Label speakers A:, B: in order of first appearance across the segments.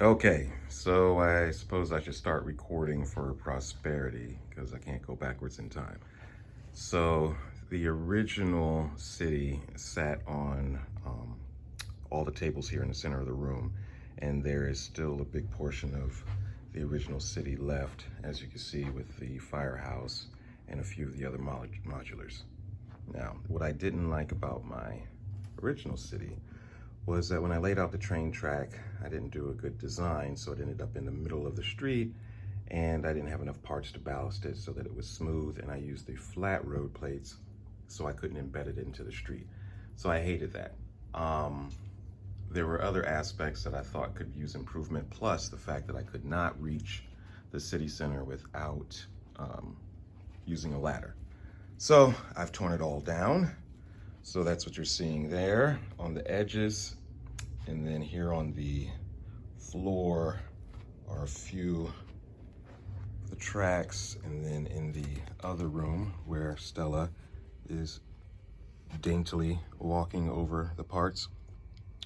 A: Okay, so I suppose I should start recording for prosperity because I can't go backwards in time. So the original city sat on all the tables here in the center of the room, and there is still a big portion of the original city left, as you can see, with the firehouse and a few of the other modulars. Now, what I didn't like about my original city was that when I laid out the train track, I didn't do a good design, so it ended up in the middle of the street, and I didn't have enough parts to ballast it so that it was smooth, and I used the flat road plates so I couldn't embed it into the street. So I hated that. There were other aspects that I thought could use improvement, plus the fact that I could not reach the city center without using a ladder. So I've torn it all down. So that's what you're seeing there on the edges. And then here on the floor are a few of the tracks. And then in the other room where Stella is daintily walking over the parts,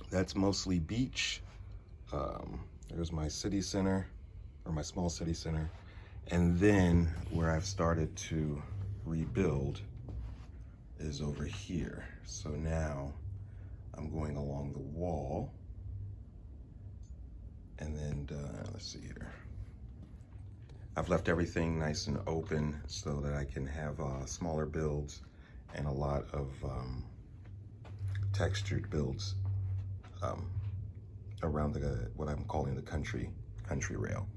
A: that's mostly beach. There's my city center, or my small city center. And then where I've started to rebuild is over here. So now I'm going along the wall, and then let's see here. I've left everything nice and open so that I can have smaller builds and a lot of textured builds around what I'm calling the country rail.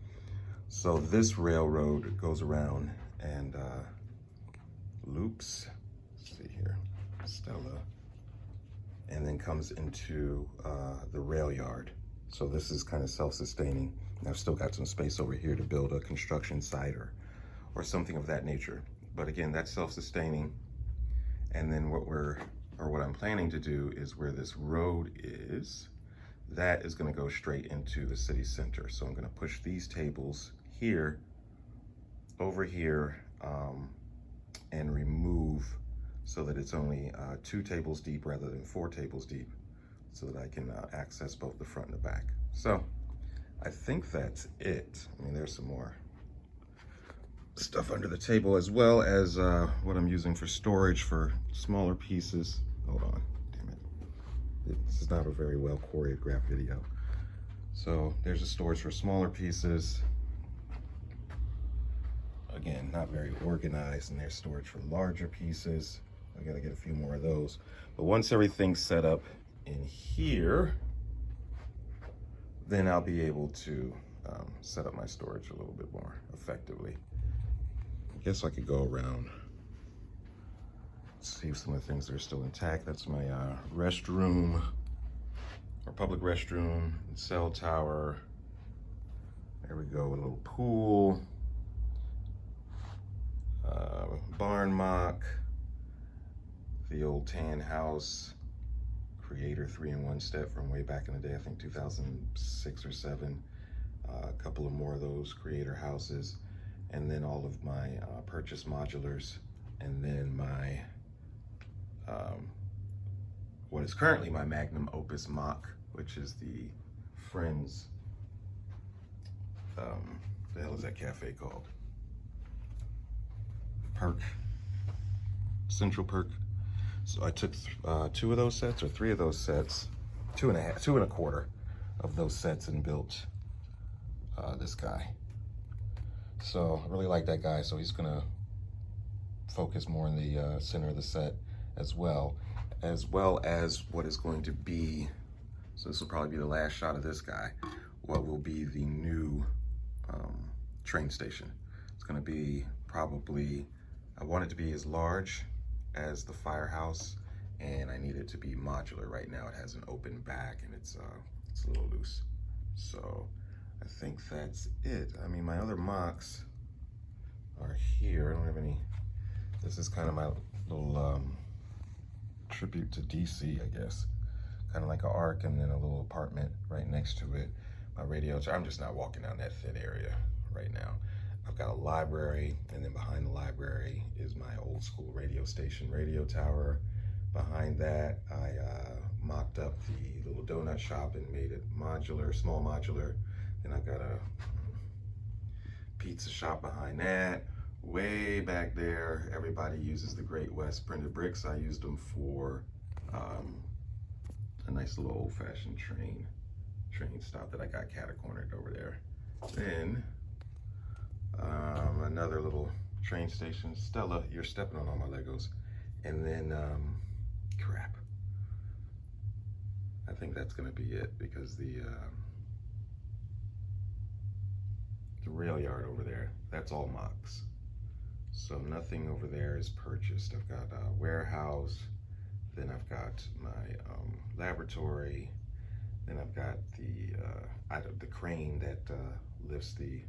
A: So this railroad goes around and loops. Let's see here, Stella, and then comes into the rail yard. So this is kind of self-sustaining. And I've still got some space over here to build a construction site or something of that nature. But again, that's self-sustaining. And then what I'm planning to do is where this road is, that is going to go straight into the city center. So I'm going to push these tables here, over here, and remove so that it's only 2 tables deep rather than 4 tables deep, so that I can access both the front and the back. So I think that's it. I mean, there's some more stuff under the table, as well as what I'm using for storage for smaller pieces. Hold on, damn it. This is not a very well choreographed video. So there's a storage for smaller pieces. Again, not very organized, and there's storage for larger pieces. I gotta get a few more of those. But once everything's set up in here, then I'll be able to set up my storage a little bit more effectively. I guess I could go around, see some of the things that are still intact. That's my restroom, or public restroom, cell tower. There we go, a little pool, barn mock, the old tan house, Creator 3-in-1 step from way back in the day, I think 2006 or 7. A couple of more of those Creator houses, and then all of my purchase modulars, and then my what is currently my magnum opus mock, which is the Friends. The hell is that cafe called? Perk, Central Perk. So I took 2 of those sets, or 3 of those sets, 2 and a quarter of those sets, and built this guy. So I really like that guy, so he's gonna focus more in the center of the set, as well as what is going to be, so this will probably be the last shot of this guy, what will be the new train station. It's gonna be probably, I want it to be as large as the firehouse, and I need it to be modular. Right now it has an open back, and it's a little loose. So I think that's it. I mean, my other mocks are here. I don't have any. This is kind of my little tribute to DC, I guess. Kind of like an arc, and then a little apartment right next to it. My radio, I'm just not walking down that thin area right now. I've got a library, and then behind the library is my old school radio station, radio tower. Behind that, I mocked up the little donut shop and made it modular, small modular. And I got a pizza shop behind that. Way back there, everybody uses the Great West printed bricks. I used them for a nice little old-fashioned train stop that I got cat-cornered over there. Then another little train station. Stella, you're stepping on all my Legos. And then crap. I think that's gonna be it, because the rail yard over there, that's all mocks. So nothing over there is purchased. I've got a warehouse, then I've got my laboratory, then I've got the crane that lifts the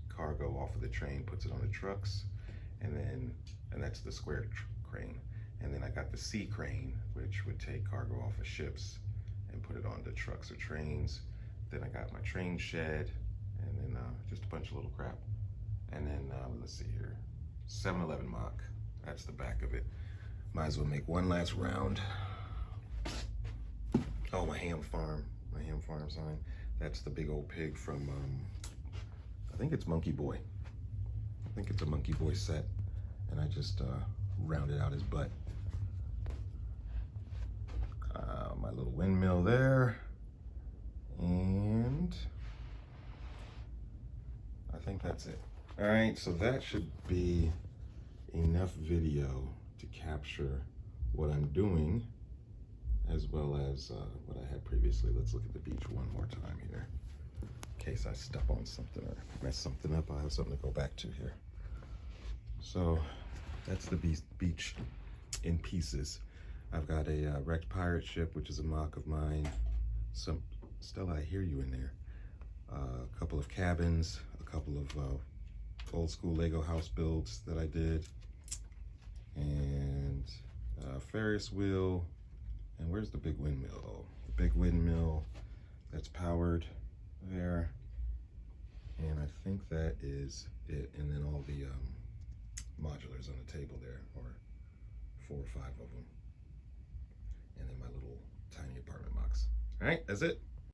A: cargo off of the train, puts it on the trucks, and that's the square crane. And then I got the C crane, which would take cargo off of ships and put it on the trucks or trains. Then I got my train shed, and then just a bunch of little crap. And then let's see here, 7-Eleven mock. That's the back of it. Might as well make one last round. Oh, my ham farm sign. That's the big old pig from, I think it's Monkey Boy. I think it's a Monkey Boy set. And I just rounded out his butt. My little windmill there. And I think that's it. All right, so that should be enough video to capture what I'm doing, as well as what I had previously. Let's look at the beach one more time here. In case I step on something or mess something up, I have something to go back to here. So that's the beach in pieces. I've got a wrecked pirate ship, which is a mock of mine. Stella, I hear you in there. A couple of cabins, a couple of old school Lego house builds that I did, and a Ferris wheel. And where's the big windmill? Oh, the big windmill that's powered there. And I think that is it. And then all the modulars on the table there, or 4 or 5 of them. And then my little tiny apartment box. All right, that's it.